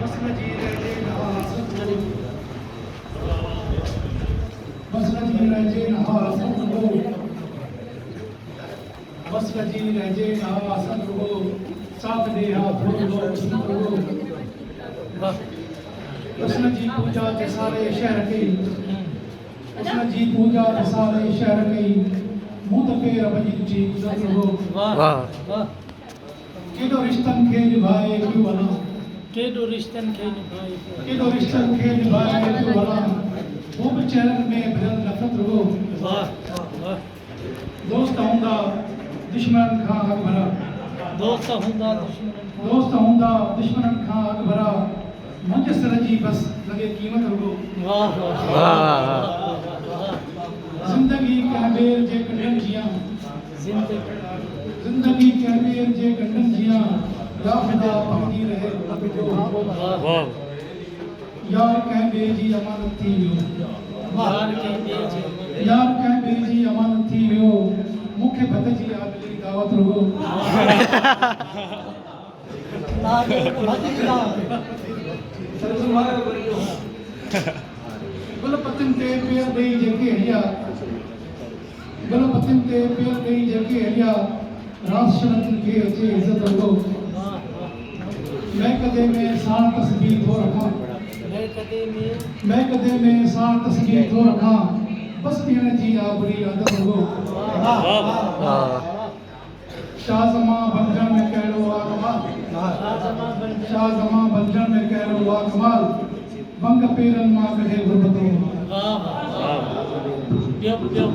बस नजी रहे नहा बस नजी रहे नहा सतगुरु बस नजी रहे नहा सतगुरु साथ दे हाथ लो सतगुरु उसने जी पूजा के सारे शहर की उसने जी पूजा के सारे शहर की मुंह तो पे रब जी जी सतगुरु वाह केडो रिश्तन के निभाए क्यों बना केडो रिश्तन के निभाए केडो रिश्तन के निभाए क्यों बना वो चरण में भरल नफरत रहो वाह वाह दोस्त होंदा दुश्मन खां हक भरा दोस्त हुंदा दुश्मन खां हक भरा मुझे सर जी बस लगे कीमत रहो वाह वाह जिंदगी के बेर जे कंडन जिया जिंदगी के बेर जे कंडन जिया या खुदा पकड़ी रहे वाह यार कह बेजी अमानत थी हो यार कह बेजी अमानत थी हो मुख्य भतजी आबली दावत रहो गुल पतन ते पेर देई जेके हरिया गुल पतन ते पेर देई जेके हरिया रास शरण के अचे इज्जत रहो मैं कदे में साण तस्बीह थो रखा मैं कदे में साण तस्बीह थो रखा बस पीण जी आबरी आदत रहो शाह जमा बंजन में कहिड़ो आ कमाल शाह जमा बंजन में कहिड़ो आ कमाल बंग पेरन मां कढे गुरबतो वाह वाह ॿियो